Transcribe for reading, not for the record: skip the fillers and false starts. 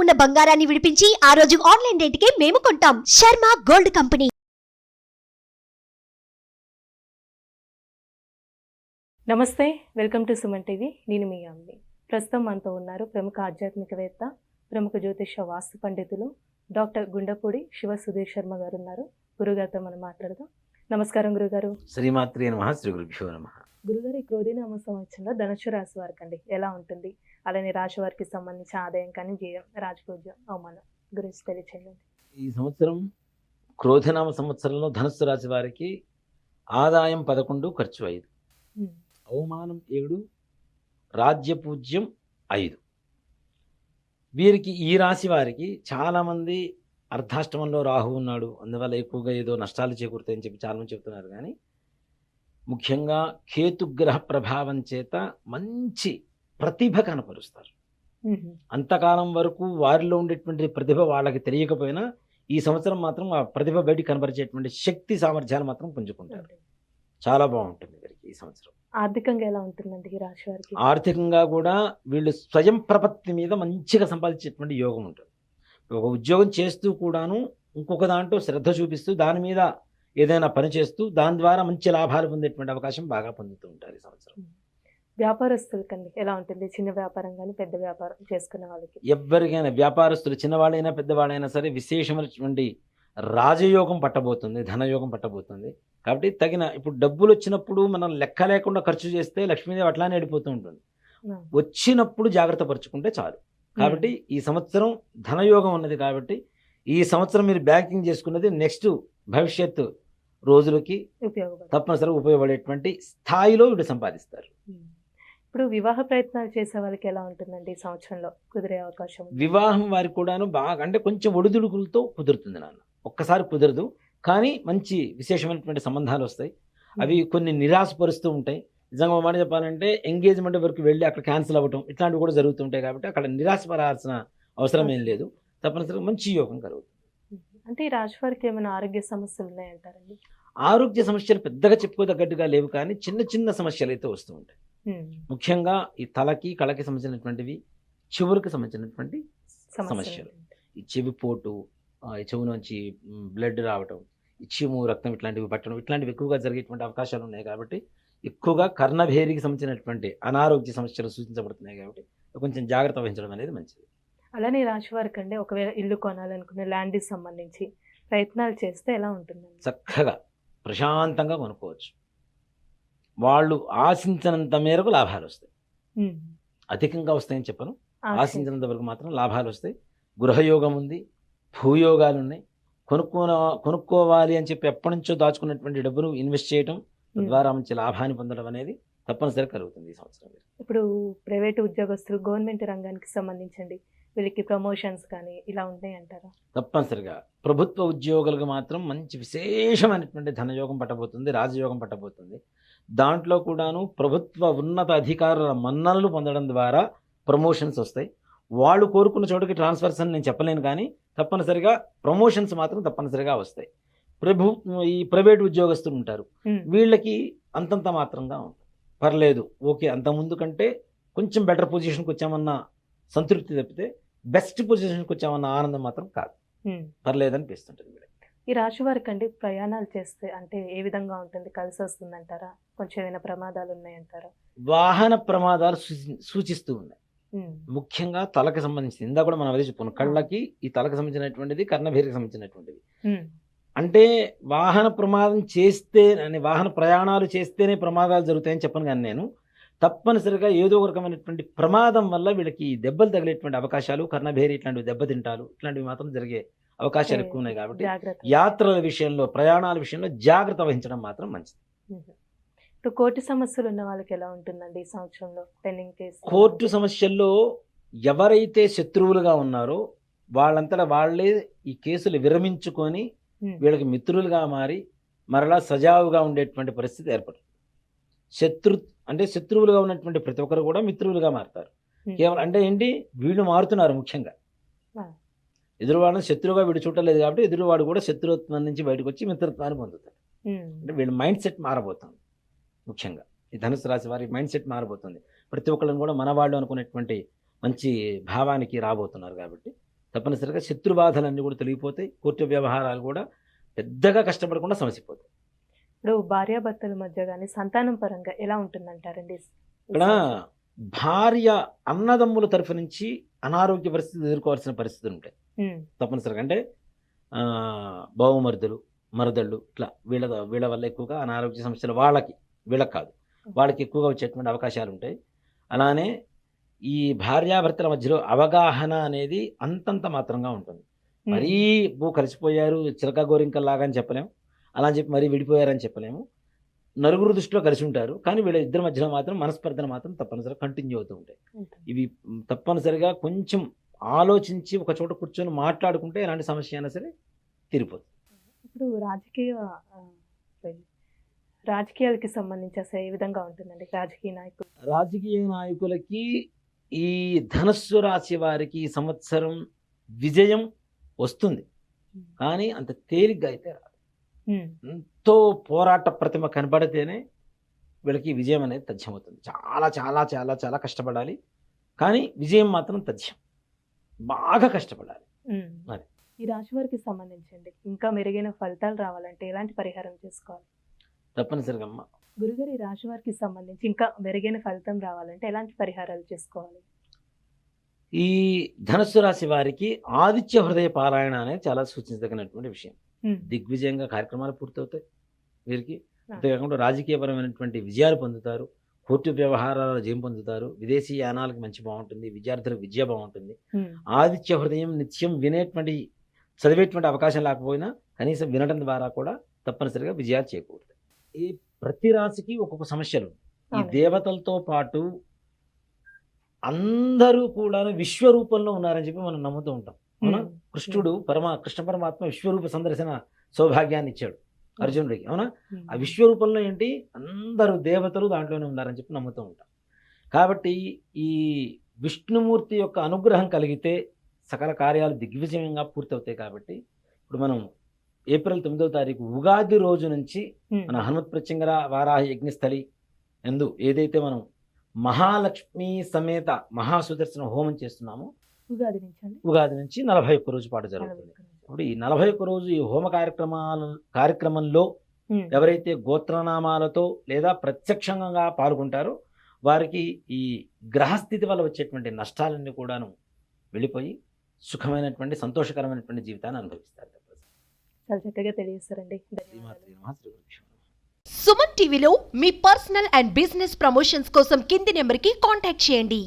ఉన్న బంగారాన్ని విడిపించి ఆ రోజు ఆన్లైన్ రేటుకే మేము కొంటాం. Sharma gold company. నమస్తే, వెల్కమ్ టు సుమన్ టీవీ. నేను మీ అమ్మి. ప్రస్తుతం మనతో ఉన్నారు ప్రముఖ ఆధ్యాత్మికవేత్త, ప్రముఖ జ్యోతిష వాస్తు పండితులు డాక్టర్ గుండపూడి శివ సుధీర్ శర్మ గారు ఉన్నారు. గురుగారితో మనం మాట్లాడదాం. నమస్కారం గురుగారు. శ్రీమాత్రే నమః. శ్రీ గురుభ్యో నమః. గురుగారు, ఈ క్రోధినామ సంవత్సరంలో ధనుసు రాశి వారికి అండి ఎలా ఉంటుంది? అలానే రాశి వారికి సంబంధించిన ఆదాయం కానీ, వ్యయం, రాజపూజ్యం, అవమానం గురించి తెలియచేయండి. ఈ సంవత్సరం క్రోధనామ సంవత్సరంలో ధనుస్సు రాశి వారికి ఆదాయం 11, ఖర్చు 5, అవమానం 7, రాజ్యపూజ్యం 5. వీరికి ఈ రాశి వారికి చాలామంది అర్ధాష్టమంలో రాహు ఉన్నాడు, అందువల్ల ఎక్కువగా ఏదో నష్టాలు చేకూరుతాయని చెప్పి చాలామంది చెప్తున్నారు. కానీ ముఖ్యంగా కేతుగ్రహ ప్రభావం చేత మంచి ప్రతిభ కనపరుస్తారు. అంతకాలం వరకు వారిలో ఉండేటువంటి ప్రతిభ వాళ్ళకి తెలియకపోయినా ఈ సంవత్సరం మాత్రం ఆ ప్రతిభ బయటికి కనపరిచేటువంటి శక్తి సామర్థ్యాలు మాత్రం పుంజుకుంటారు. చాలా బాగుంటుంది వీరికి ఈ సంవత్సరం. ఆర్థికంగా ఎలా ఉంటుందండి ఈ రాశి వారికి? ఆర్థికంగా కూడా వీళ్ళు స్వయం ప్రపత్తి మీద మంచిగా సంపాదించేటువంటి యోగం ఉంటుంది. ఒక ఉద్యోగం చేస్తూ కూడాను ఇంకొక దాంట్లో శ్రద్ధ చూపిస్తూ దాని మీద ఏదైనా పని చేస్తూ దాని ద్వారా మంచి లాభాలు పొందేటువంటి అవకాశం బాగా పొందుతూ ఉంటారు ఈ సంవత్సరం. వ్యాపారస్తులకండి ఎలా ఉంటుంది? చిన్న వ్యాపారం కానీ పెద్ద వ్యాపారం చేసుకునే వాళ్ళకి, ఎవరికైనా వ్యాపారస్తులు చిన్నవాళ్ళైనా పెద్దవాళ్ళైనా సరే విశేషమైనటువంటి రాజయోగం పట్టబోతుంది, ధనయోగం పట్టబోతుంది. కాబట్టి ఇప్పుడు డబ్బులు వచ్చినప్పుడు మనం లెక్క లేకుండా ఖర్చు చేస్తే లక్ష్మీదేవి అట్లానే వెళ్ళిపోతూ ఉంటుంది. వచ్చినప్పుడు జాగ్రత్త పరుచుకుంటే చాలు. కాబట్టి ఈ సంవత్సరం ధనయోగం ఉన్నది. కాబట్టి ఈ సంవత్సరం మీరు బ్యాంకింగ్ చేసుకున్నది నెక్స్ట్ భవిష్యత్తు రోజులకి తప్పనిసరిగా ఉపయోగపడేటువంటి స్థాయిలో వీళ్ళు సంపాదిస్తారు. ఇప్పుడు వివాహ ప్రయత్నాలు చేసే వాళ్ళకి ఎలా ఉంటుందండి ఈ సంవత్సరంలో? కుదిరే అవకాశం? వివాహం వారికి కూడాను బాగా, అంటే కొంచెం ఒడిదుడుకులతో కుదురుతుంది నాన్న. ఒక్కసారి కుదరదు, కానీ మంచి విశేషమైనటువంటి సంబంధాలు వస్తాయి. అవి కొన్ని నిరాశపరుస్తూ ఉంటాయి. నిజంగా మాట చెప్పాలంటే ఎంగేజ్మెంట్ వరకు వెళ్ళి అక్కడ క్యాన్సిల్ అవ్వటం ఇట్లాంటివి కూడా జరుగుతుంటాయి. కాబట్టి అక్కడ నిరాశపడాల్సిన అవసరం ఏం లేదు. తప్పనిసరిగా మంచి యోగం కలుగుతుంది. అంటే ఈ రాశి వారికి ఏమైనా ఆరోగ్య సమస్యలు ఉన్నాయంటారండి? ఆరోగ్య సమస్యలు పెద్దగా చెప్పుకోదగ్గట్టుగా లేవు, కానీ చిన్న చిన్న సమస్యలు అయితే వస్తూ ఉంటాయి. ముఖ్యంగా ఈ తలకి కళకి సంబంధించినటువంటివి, చెవులకు సంబంధించినటువంటి సమస్యలు, ఈ చెవిపోటు, చెవు నుంచి బ్లడ్ రావటం, ఈ చీము, రక్తం ఇట్లాంటివి పట్టడం, ఇట్లాంటివి ఎక్కువగా జరిగేటువంటి అవకాశాలు ఉన్నాయి. కాబట్టి ఎక్కువగా కర్ణభేరికి సంబంధించినటువంటి అనారోగ్య సమస్యలు సూచించబడుతున్నాయి. కాబట్టి కొంచెం జాగ్రత్త వహించడం అనేది మంచిది. అలానే రాశి వారికి అండి ఒకవేళ ఇల్లు కొనాలనుకునే ల్యాండ్కి సంబంధించి ప్రయత్నాలు చేస్తే ఎలా ఉంటుంది? చక్కగా ప్రశాంతంగా కొనుక్కోవచ్చు. వాళ్ళు ఆశించినంత మేరకు లాభాలు వస్తాయి. అధికంగా వస్తాయని చెప్పను, ఆశించినంత వరకు మాత్రం లాభాలు వస్తాయి. గృహయోగం ఉంది, భూయోగాలు ఉన్నాయి. కొనుక్కోవాలి అని చెప్పి ఎప్పటి నుంచో దాచుకున్నటువంటి డబ్బును ఇన్వెస్ట్ చేయడం ద్వారా మంచి లాభాన్ని పొందడం అనేది తప్పనిసరిగా కలుగుతుంది ఈ సంవత్సరం. ఇప్పుడు ప్రైవేటు ఉద్యోగస్తులు, గవర్నమెంట్ రంగానికి సంబంధించండి, వీళ్ళకి ప్రమోషన్స్ కానీ ఇలా ఉంటాయి అంటారా? తప్పనిసరిగా ప్రభుత్వ ఉద్యోగులకు మాత్రం మంచి విశేషమైనటువంటి ధనయోగం పట్టబోతుంది, రాజయోగం పట్టబోతుంది. దాంట్లో కూడాను ప్రభుత్వ ఉన్నత అధికారుల మన్ననలు పొందడం ద్వారా ప్రమోషన్స్ వస్తాయి. వాళ్ళు కోరుకున్న చోటుకి ట్రాన్స్ఫర్స్ అని నేను చెప్పలేను, కానీ తప్పనిసరిగా ప్రమోషన్స్ మాత్రం తప్పనిసరిగా వస్తాయి. ఈ ప్రైవేట్ ఉద్యోగస్తులు ఉంటారు, వీళ్ళకి అంతంత మాత్రంగా ఉంటుంది. పర్లేదు, ఓకే, అంత ముందు కంటే కొంచెం బెటర్ పొజిషన్కి వచ్చామన్న సంతృప్తి తప్పితే బెస్ట్ పొజిషన్కి వచ్చామన్న ఆనందం మాత్రం కాదు. పర్లేదు అనిపిస్తుంటుంది. ఈ రాశి వారికి అండి ప్రయాణాలు చేస్తే అంటే ఏ విధంగా ఉంటుంది? కలిసి వస్తుందంటారా? కొంచెం ఏమైనా ప్రమాదాలు ఉన్నాయంటారా? వాహన ప్రమాదాలు సూచిస్తూ ఉన్నాయి. ముఖ్యంగా తలకు సంబంధించింది. ఇందా కూడా మనం అదే చెప్పుకున్నాం, కళ్ళకి ఈ తలకు సంబంధించినటువంటిది, కర్ణభేరికి సంబంధించినటువంటిది. అంటే వాహన ప్రమాదం చేస్తే, వాహన ప్రయాణాలు చేస్తేనే ప్రమాదాలు జరుగుతాయని చెప్పను. కానీ నేను తప్పనిసరిగా ఏదో ఒక రకమైనటువంటి ప్రమాదం వల్ల వీళ్ళకి దెబ్బలు తగిలేటువంటి అవకాశాలు, కర్ణభేరి ఇట్లాంటివి దెబ్బతింటాలు ఇట్లాంటివి మాత్రం జరిగే అవకాశాలు ఎక్కువ ఉన్నాయి. కాబట్టి యాత్రల విషయంలో, ప్రయాణాల విషయంలో జాగ్రత్త వహించడం మాత్రం మంచిది. ఇప్పుడు కోర్టు సమస్యలు ఉన్న వాళ్ళకి ఎలా ఉంటుందండి ఈ సంవత్సరంలో? పెండింగ్ కేసు, కోర్టు సమస్యల్లో ఎవరైతే శత్రువులుగా ఉన్నారో వాళ్ళంతటా వాళ్ళే ఈ కేసులు విరమించుకొని వీళ్ళకి మిత్రులుగా మారి మరలా సజావుగా ఉండేటువంటి పరిస్థితి ఏర్పడుతుంది. శత్రువులుగా ఉన్నటువంటి ప్రతి ఒక్కరు కూడా మిత్రులుగా మారుతారు. కేవలం అంటే ఏంటి, వీళ్ళు మారుతున్నారు. ముఖ్యంగా ఎదురువాడిని శత్రువుగా వీడు చూడలేదు కాబట్టి ఎదురువాడు కూడా శత్రుత్వం నుంచి బయటకు వచ్చి మిత్రత్వాన్ని పొందుతారు. అంటే వీళ్ళ మైండ్ సెట్ మారబోతుంది. ముఖ్యంగా ఈ ధనుసు రాశి వారి మైండ్ సెట్ మారబోతుంది. ప్రతి ఒక్కళ్ళని కూడా మనవాళ్ళు అనుకునేటువంటి మంచి భావానికి రాబోతున్నారు. కాబట్టి తప్పనిసరిగా శత్రుబాధలన్నీ కూడా తొలగిపోతాయి. కోర్టు వ్యవహారాలు కూడా పెద్దగా కష్టపడకుండా సమసిపోతాయి. ఇప్పుడు భార్యాభర్తల మధ్య కానీ సంతానం పరంగా ఎలా ఉంటుందంటారండి? ఇక్కడ భార్య అన్నదమ్ముల తరఫు నుంచి అనారోగ్య పరిస్థితులు ఎదుర్కోవాల్సిన పరిస్థితులు ఉంటాయి తప్పనిసరిగా. అంటే బావమరుదులు, మరదళ్ళు ఇట్లా వీళ్ళ వల్ల ఎక్కువగా అనారోగ్య సమస్యలు వీళ్ళకి కాదు, వాళ్ళకి ఎక్కువగా వచ్చేటువంటి అవకాశాలు ఉంటాయి. అలానే ఈ భార్యాభర్తల మధ్యలో అవగాహన అనేది అంతంత మాత్రంగా ఉంటుంది. మరీ కలిసిపోయారు చిలక గోరింకల్లాగా అని చెప్పలేము, అలా అని చెప్పి మరీ విడిపోయారని చెప్పలేము. నలుగురు దృష్టిలో కలిసి ఉంటారు, కానీ వీళ్ళ ఇద్దరి మధ్యలో మాత్రం మనస్పర్ధలు మాత్రం తప్పనిసరిగా కంటిన్యూ అవుతూ ఉంటాయి. ఇవి తప్పనిసరిగా కొంచెం ఆలోచించి ఒక చోట కూర్చొని మాట్లాడుకుంటే ఎలాంటి సమస్య అయినా సరే తీరిపోతుంది. ఇప్పుడు రాజకీయాలకి సంబంధించి అసలు ఏ విధంగా ఉంటుందండి? రాజకీయ నాయకులకి ఈ ధనస్సు రాశి వారికి ఈ సంవత్సరం విజయం వస్తుంది, కానీ అంత తేలిగ్గా అయితే రాదు. ఎంతో పోరాట ప్రతిమ కనబడితేనే వీళ్ళకి విజయం అనేది తథ్యమవుతుంది. చాలా చాలా చాలా చాలా కష్టపడాలి, కానీ విజయం మాత్రం తథ్యం. బాగా కష్టపడాలి. మరి ఈ రాశి వారికి సంబంధించండి ఇంకా మెరుగైన ఫలితాలు రావాలంటే ఎలాంటి పరిహారం చేసుకోవాలి? తప్పనిసరిగా గురుగారు, ఈ రాశి వారికి సంబంధించి ఇంకా మెరుగైన ఫలితం రావాలంటే ఎలాంటి పరిహారాలు చేసుకోవాలి? ఈ ధనస్సు రాశి వారికి ఆదిత్య హృదయ పారాయణ అనేది చాలా సూచించదగినటువంటి విషయం. దిగ్విజయంగా కార్యక్రమాలు పూర్తవుతాయి వీరికి. అంతేకాకుండా రాజకీయపరమైనటువంటి విజయాలు పొందుతారు, కోర్టు వ్యవహారాల జయం పొందుతారు, విదేశీ యానాలకు మంచి బాగుంటుంది, విద్యార్థులకు విద్య బాగుంటుంది. ఆదిత్య హృదయం నిత్యం చదివేటువంటి అవకాశం లేకపోయినా కనీసం వినడం ద్వారా కూడా తప్పనిసరిగా విజయాలు చేకూరుతాయి. ఈ ప్రతి రాశికి ఒక్కొక్క సమస్యలు. ఈ దేవతలతో పాటు అందరూ కూడా విశ్వరూపంలో ఉన్నారని చెప్పి మనం నమ్ముతూ ఉంటాం. అవునా? కృష్ణ పరమాత్మ విశ్వరూప సందర్శన సౌభాగ్యాన్ని ఇచ్చాడు అర్జునుడికి. అవునా? ఆ విశ్వరూపంలో ఏంటి, అందరూ దేవతలు దాంట్లోనే ఉన్నారని చెప్పి నమ్ముతూ ఉంటాం. కాబట్టి ఈ విష్ణుమూర్తి యొక్క అనుగ్రహం కలిగితే సకల కార్యాలు దిగ్విజయంగా పూర్తవుతాయి. కాబట్టి ఇప్పుడు మనం ఏప్రిల్ 9వ తారీఖు ఉగాది రోజు నుంచి మన హనుమత్ ప్రత్యంగర వారాహ యజ్ఞస్థలి ఎందు ఏదైతే మనం మహాలక్ష్మి సమేత మహాసుదర్శన హోమం చేస్తున్నామో ఉగాది నుంచి 41 రోజు పాటు జరుగుతుంది. ఇప్పుడు ఈ 41 రోజు ఈ హోమ కార్యక్రమంలో ఎవరైతే గోత్రనామాలతో లేదా ప్రత్యక్షంగా పాల్గొంటారో వారికి ఈ గ్రహస్థితి వల్ల వచ్చేటువంటి నష్టాలన్నీ కూడాను వెళ్ళిపోయి సుఖమైనటువంటి సంతోషకరమైనటువంటి జీవితాన్ని అనుభవిస్తారు. చాలా చక్కగా తెలియజేస్తారండి. సుమన్ టీవీలో మీ పర్సనల్ అండ్ బిజినెస్ ప్రమోషన్స్ కోసం కింది నెంబర్కి కాంటాక్ట్ చేయండి.